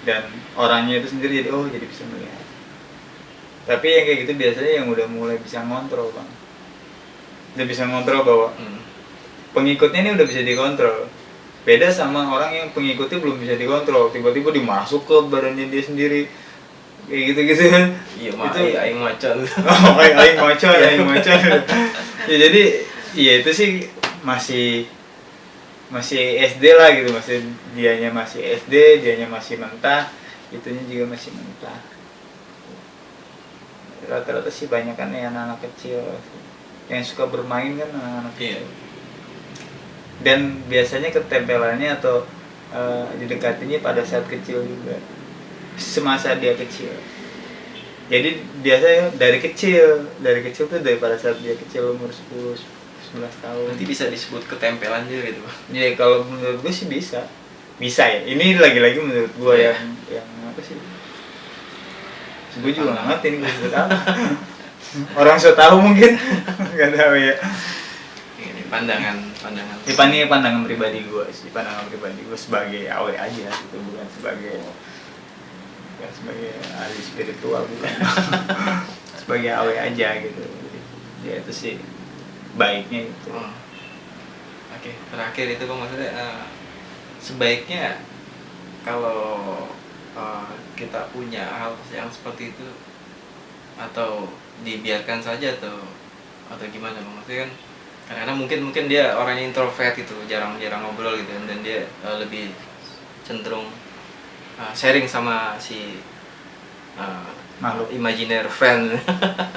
Dan orangnya itu sendiri jadi jadi bisa melihat. Tapi yang kayak gitu biasanya yang udah mulai bisa ngontrol Bang, udah bisa ngontrol bahwa pengikutnya ini udah bisa dikontrol. Beda sama orang yang pengikutnya belum bisa dikontrol, tiba-tiba dimasuk ke badannya dia sendiri kayak gitu-gitu. Iya, itu aing macan. aing macan. Ya jadi iya itu sih masih SD lah gitu, dianya masih SD, dianya masih mentah, itunya juga masih mentah. Rata-rata sih banyak kan ya anak-anak kecil yang suka bermain kan, anak-anak kecil. Dan biasanya ketempelannya atau didekatinya pada saat kecil juga, semasa dia kecil. Jadi biasanya dari kecil tuh, dari pada saat dia kecil umur 10-11 tahun. Nanti bisa disebut ketempelan juga gitu Bang. Ya kalau menurut gue sih bisa ya. Ini lagi-lagi menurut gue yang apa sih? Gue juga nggak ngerti ini gue sebut apa. Orang so tahu mungkin nggak tahu ya. Ini pandangan. Ini pandangan pribadi gue sih, sebagai awe aja gitu, bukan sebagai ahli spiritual, bukan. Sebagai awe aja gitu. Ya itu sih baiknya itu. Oke, terakhir itu Bang, maksudnya sebaiknya kalau kita punya hal yang seperti itu, atau dibiarkan saja atau gimana Bang? Maksudnya kan kadang-kadang mungkin dia orangnya introvert gitu, jarang ngobrol gitu, dan dia lebih cenderung sharing sama si makhluk imaginer friend,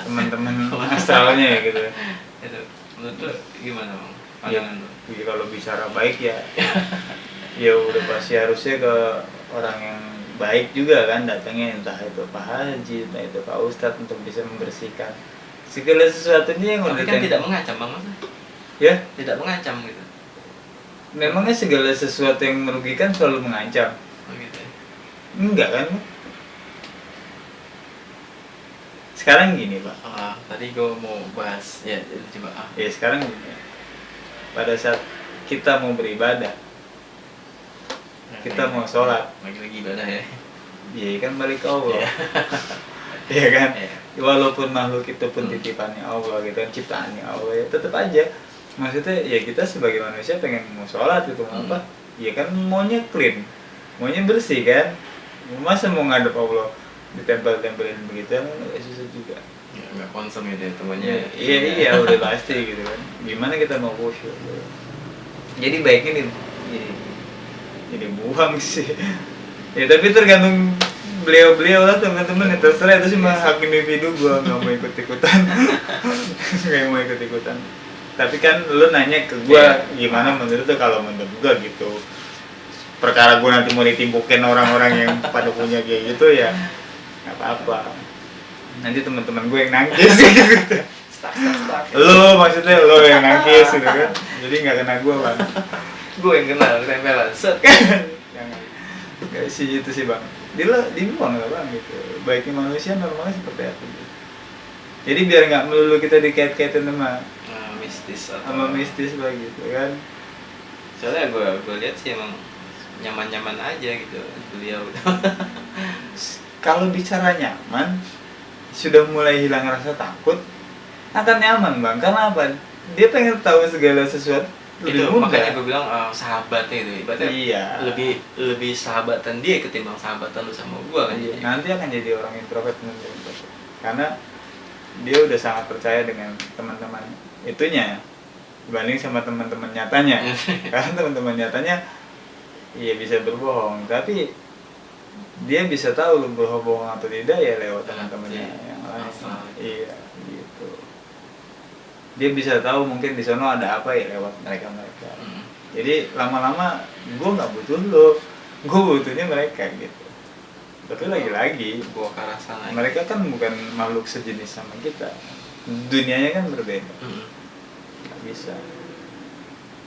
teman-teman astralnya ya gitu. Itu menurut lu gimana Bang? Pandangan lu? Ya, kalau bicara baik ya ya udah pasti harusnya ke orang yang baik juga kan datangnya, entah itu Pak Haji, entah itu Pak Ustadz, untuk bisa membersihkan segala sesuatunya yang tapi kan tidak mengancam Bang, ya tidak mengancam gitu. Memangnya segala sesuatu yang merugikan selalu mengancam? Gitu ya? Enggak kan? Sekarang gini Pak, tadi gue mau bahas ya coba ya sekarang gini, pada saat kita mau beribadah, kita mau sholat, lagi ibadah ya, iya kan balik ke Allah. Iya kan? Iya. Walaupun makhluk itu pun titipannya Allah gitu kan, ciptaannya Allah, ya tetap aja maksudnya ya kita sebagai manusia pengen mau sholat gitu mau apa ya kan, maunya clean, maunya bersih kan, masa mau ngadep Allah ditempel-tempelin begitu kan agak susah juga. Ya, nggak konsum gitu ya temannya. Iya udah pasti gitu kan, gimana kita mau khusyuk gitu. Jadi baiknya jadi buang sih ya, tapi tergantung beliau lah teman-teman ya, terserah itu sih mah hak individu, gua nggak mau ikut-ikutan nggak mau ikut-ikutan. Tapi kan lu nanya ke gua gimana menurut lu, kalau menurut gua gitu perkara gua nanti mau ditimpukin orang-orang yang pada punya kayak gitu ya nggak apa-apa, nanti teman-teman gue yang nangkis gitu. Stuck. Lo maksudnya lo yang nangkis gitu kan, jadi nggak kena gua bang. Gue yang kenal tempelan set. Jangan kayak sih itu sih bang, dibuang lah bang gitu. Baiknya manusia normalnya seperti apa gitu. Jadi biar nggak melulu kita dikait-kaitin sama mistis lah gitu kan. Soalnya gue lihat sih emang nyaman-nyaman aja gitu beliau. Kalau bicara nyaman, sudah mulai hilang rasa takut, akan nyaman bang. Karena apa? Dia pengen tahu segala sesuatu lebih Itu mudah. makanya gue bilang sahabatnya itu ibaratnya Iya. lebih sahabatan dia ketimbang sahabatan lu sama gue kan. Iya. Nanti akan jadi orang introvert nanti. Karena dia udah sangat percaya dengan teman-teman itunya dibanding sama teman-teman nyatanya. Karena teman-teman nyatanya iya bisa berbohong, tapi dia bisa tahu lu berbohong atau tidak ya lewat teman-temannya yang lain. Iya gitu. Dia bisa tahu mungkin di sana ada apa ya lewat mereka. Jadi lama-lama gue nggak butuh lo, gue butuhnya mereka gitu. Tapi lagi-lagi Gua ke arah sana. mereka kan bukan makhluk sejenis sama kita, dunianya kan berbeda, nggak bisa.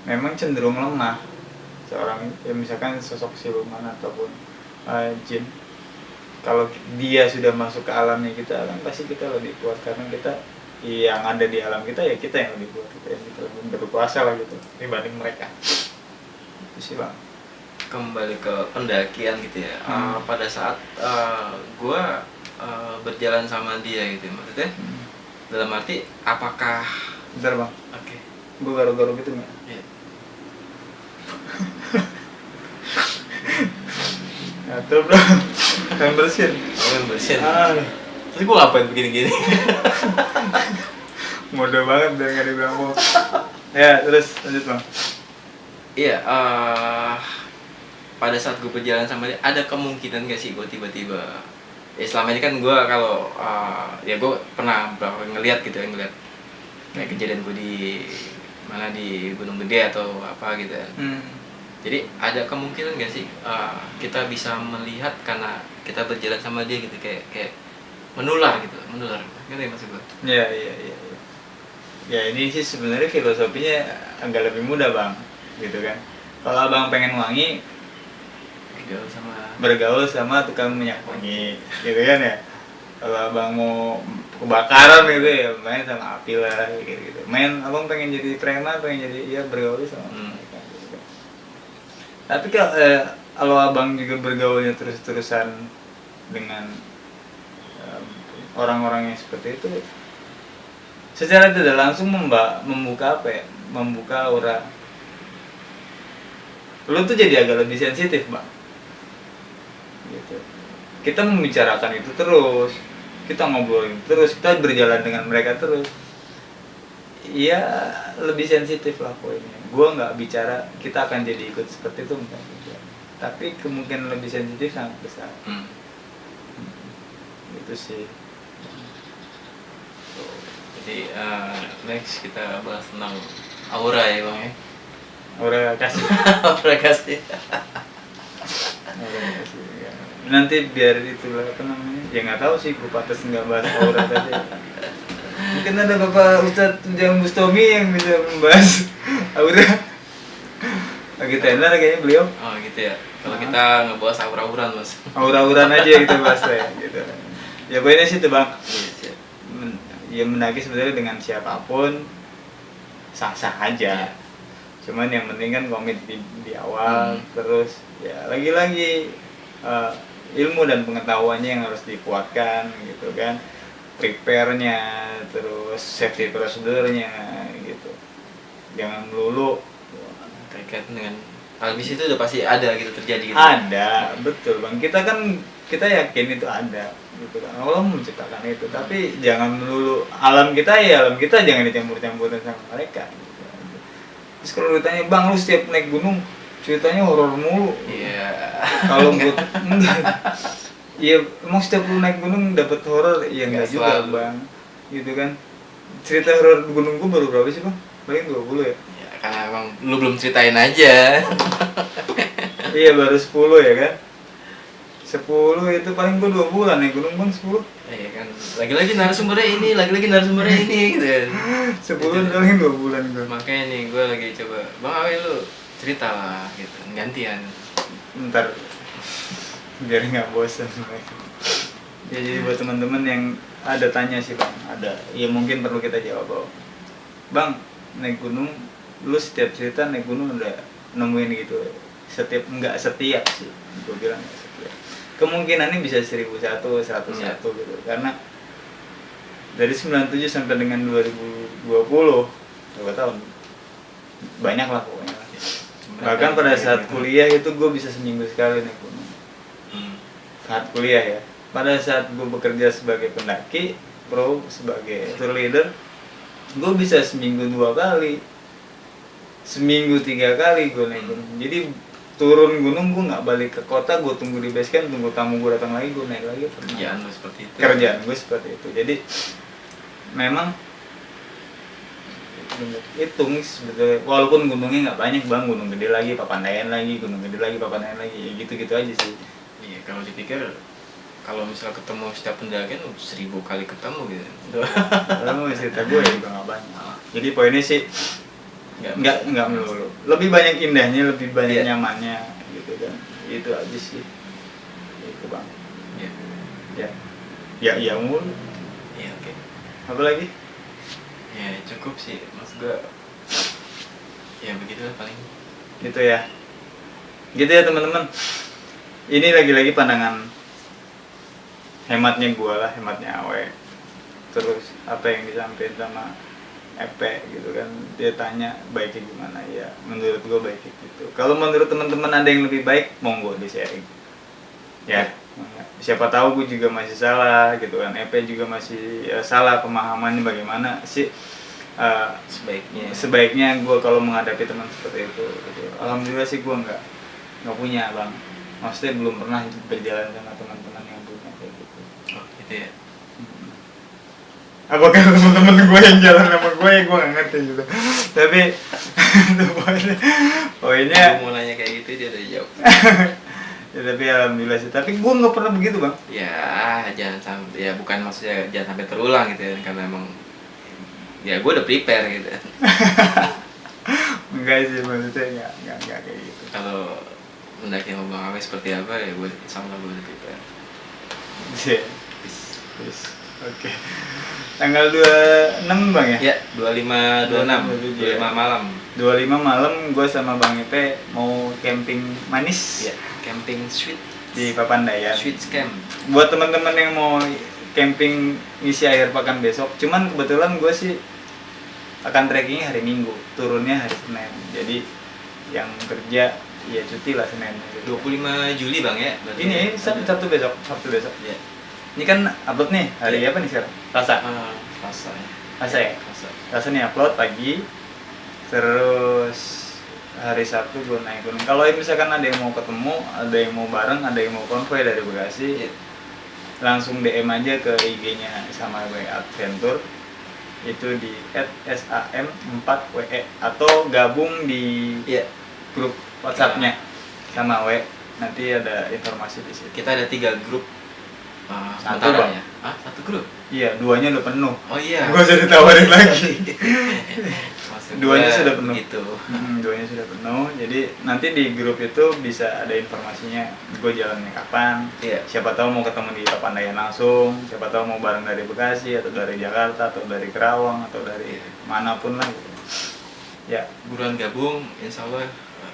Memang cenderung lemah seorang ya, misalkan sosok siluman ataupun jin. Kalau dia sudah masuk ke alamnya kita kan pasti kita lebih kuat, karena kita yang ada di alam kita ya kita yang lebih kuat, kita yang lebih berkuasa lah gitu dibanding mereka. Itu sih bang. Kembali ke pendakian gitu ya. Pada saat gue berjalan sama dia gitu, maksudnya dalam arti apakah Bentar bang, oke. gue garu-garu gitu nggak? Iya. Tuh bro, yang bersin. Yang bersin. Terus gue ngapain begini-gini? Mudah banget dan nggak dibilang mau. Ya terus lanjut bang. Iya. Pada saat gue berjalan sama dia, ada kemungkinan gak sih gue tiba-tiba ya selama ini kan gue kalau ya gue pernah ngelihat gitu ya, ngelihat kayak kejadian gue di mana di Gunung Gede atau apa gitu ya. Jadi ada kemungkinan gak sih kita bisa melihat karena kita berjalan sama dia gitu, kayak menular ngerti maksud gue? Iya. Ya ini sih sebenarnya filosofinya agak lebih mudah bang, gitu kan. Kalau abang pengen wangi, bergaul sama tukang minyak wangi, gitu kan ya. Kalau abang mau kebakaran gitu ya main sama api lah, gitu. Main abang pengen jadi preman, pengen jadi ya bergaul sama mereka. Gitu. Tapi kalau abang juga bergaulnya terus-terusan dengan orang-orang yang seperti itu, secara tidak langsung membuka apa ya? Membuka aura. Lu tuh jadi agak lebih sensitif bang. Gitu. Kita membicarakan itu terus, kita ngobrolin terus, kita berjalan dengan mereka terus. Iya lebih sensitif lah poinnya. Gua nggak bicara kita akan jadi ikut seperti itu enggak. Tapi kemungkinan lebih sensitif sangat besar. Itu sih. Jadi next kita bahas tentang aura ya bang ya. Aura kasih. Aura kasih. Ya. Nanti biar itulah apa namanya, ya nggak tahu sih gue patas nggak bahas aura tadi. Mungkin ada Bapak Ustadz Jam Bustomi yang bisa membahas aura. Lagi tenar kayaknya beliau. Oh gitu ya. Kalau kita ngebahas aura-auran mas. Aura-auran aja gitu bahas ya gitu. Ya pokoknya sih tuh bang. Ya mendaki sebenarnya dengan siapapun sah-sah aja. Cuman yang penting kan komit di awal, terus ya lagi-lagi ilmu dan pengetahuannya yang harus dikuatkan gitu kan, prepare-nya, terus safety procedure-nya gitu, jangan melulu terkait dengan hal bis itu udah pasti ada gitu terjadi gitu. ada, betul bang, kita yakin itu ada gitu kan, Allah menciptakan itu, tapi jangan melulu alam kita jangan dicampur-campurin sama mereka gitu. Terus kalau ditanya bang lu setiap naik gunung ceritanya horor mulu, Iya. kalau buat enggak, iya emang setiap lu naik gunung dapat horor, ya enggak Nggak juga selalu. bang, gitu kan. Cerita horor di gunung gua baru berapa sih bang? Paling 20 ya. Ya, karena emang lu belum ceritain aja. Iya baru 10 ya kan. 10 itu paling gua 2 bulan naik gunung bang, 10. Iya kan, lagi-lagi narasumbernya ini gitu kan. 10 paling 2 bulan gua. Makanya nih gue lagi coba, Bang Awe lu cerita lah gitu, gantian. Ntar biar nggak bosan. Ya jadi buat teman-teman yang ada tanya sih bang, ada, ya mungkin perlu kita jawab bahwa bang naik gunung, lu setiap cerita naik gunung udah nemuin gitu, nggak setiap sih, gue bilang nggak setiap, kemungkinannya bisa 1001, 101 gitu, karena dari 97 sampai dengan 2020 berapa tahun, banyak lah pokoknya. Bahkan pada saat kuliah itu gue bisa seminggu sekali naik gunung. Saat kuliah ya. Pada saat gue bekerja sebagai pendaki, pro, sebagai tour leader, gue bisa seminggu 2 kali, seminggu 3 kali gue naik gunung. Jadi turun gunung gue nggak balik ke kota, gue tunggu di base camp, tunggu tamu gue datang lagi, gue naik lagi. Kerjaan lu seperti itu. Kerjaan gue seperti itu. Jadi memang hitung sebetulnya, walaupun gunungnya nggak banyak bang, gunung gede lagi, Papandayan lagi, gunung gede lagi, Papandayan lagi, ya gitu-gitu aja sih. Iya, kalau dipikir kalau misal ketemu setiap pendakian 1000 kali ketemu gitu. Kalau cerita gue ya juga nggak banyak. Jadi poinnya sih nggak melulu. Lebih banyak indahnya, lebih banyak nyamannya, gitu kan. Itu aja sih. Itu bang. Iya. Ya mulu. Iya, oke. Apa lagi? Ya cukup sih, maksud gue ya begitulah paling. Gitu ya. Gitu ya teman-teman. Ini lagi-lagi pandangan hematnya gue lah, hematnya Awe. Terus apa yang disampaikan sama Epe gitu kan, dia tanya baiknya gimana, ya menurut gue baiknya gitu. Kalau menurut teman-teman ada yang lebih baik, monggo di sharing ya. Siapa tahu gue juga masih salah gitu kan, Epe juga masih salah pemahamannya bagaimana sih. Sebaiknya gue kalau menghadapi teman seperti itu gitu. Alhamdulillah sih gue nggak punya bang, maksudnya belum pernah berjalan sama teman-teman yang punya kayak gitu. Oh gitu ya. Apakah teman-teman gue yang jalan sama gue, ya gue nggak ngerti gitu. Tapi poinnya Gue mau nanya kayak gitu dia udah jawab. ya, tapi alhamdulillah sih. Tapi gue nggak pernah begitu bang. Ya jangan sampai, ya bukan maksudnya jangan sampai terulang gitu ya, karena emang ya gue udah prepare gitu. Enggak sih, maksudnya nggak kayak gitu. Kalau mendaki sama Bang Awe seperti apa ya gue sama gue udah prepare. Iya. Yes. Oke. Tanggal 26 bang ya? Ya 25 malam. 25 malam gue sama Bang Epe mau camping manis Ya camping sweet di Papandayan. Sweet camp. Buat teman-teman yang mau camping ngisi akhir pekan besok, cuman kebetulan gue sih akan trekkingnya hari Minggu, turunnya hari Senin. Jadi yang kerja ya cuti lah Senin. 25 Juli bang ya? Berarti Ini Sabtu besok. Ya. Ini kan upload nih hari apa nih sekarang? Selasa. Selasa ya. Selasa ya? Selasa. Selasa nih upload pagi. Terus hari Sabtu gue naik gunung. Kalau misalkan ada yang mau ketemu, ada yang mau bareng, ada yang mau konvoy dari Bekasi, langsung DM aja ke IG-nya Samawe Adventure. Itu di @sam4we atau gabung di grup WhatsApp-nya Samawe. Nanti ada informasi di situ. Kita ada 3 grup. Satu bang. Ya? Satu grup? Iya, 2-nya udah penuh. Oh iya. Gua jadi tawarin lagi. Maksud 2-nya gua sudah penuh. Gitu. 2-nya sudah penuh. Jadi nanti di grup itu bisa ada informasinya. Gue jalannya kapan. Iya. Siapa tahu mau ketemu di Papandayan langsung. Siapa tahu mau bareng dari Bekasi atau dari Jakarta atau dari Kerawang atau dari manapun lah gitu. Ya. Buruan gabung, insya Allah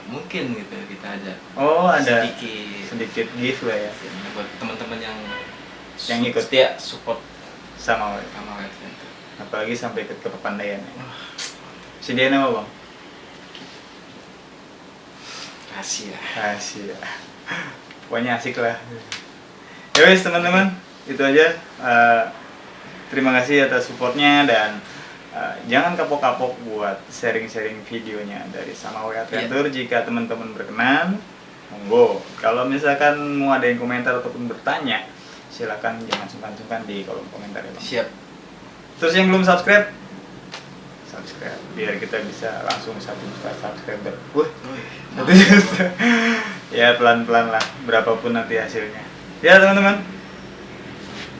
mungkin gitu kita ada Oh, ada sedikit sedikit gift lah ya buat teman-teman yang ikut setia support sama Way. sama White Adventure. Apalagi sampai ikut ke Pepandayan ya. Wah, Sediain apa bang? rahasia. Asik. Pokoknya asik lah. Ya wes teman-teman, itu aja. Terima kasih atas supportnya dan jangan kapok-kapok buat sharing-sharing videonya dari Samawe Adventure. Jika teman-teman berkenan, monggo. Kalau misalkan mau ada yang komentar ataupun bertanya, silakan jangan sungkan-sungkan di kolom komentar ya bang. Siap. Terus yang belum subscribe biar kita bisa langsung 1 juta subscriber. Wah, ya pelan-pelan lah, berapapun nanti hasilnya. Ya teman-teman,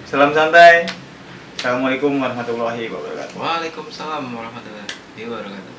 salam santai. Assalamualaikum warahmatullahi wabarakatuh. Waalaikumsalam warahmatullahi wabarakatuh.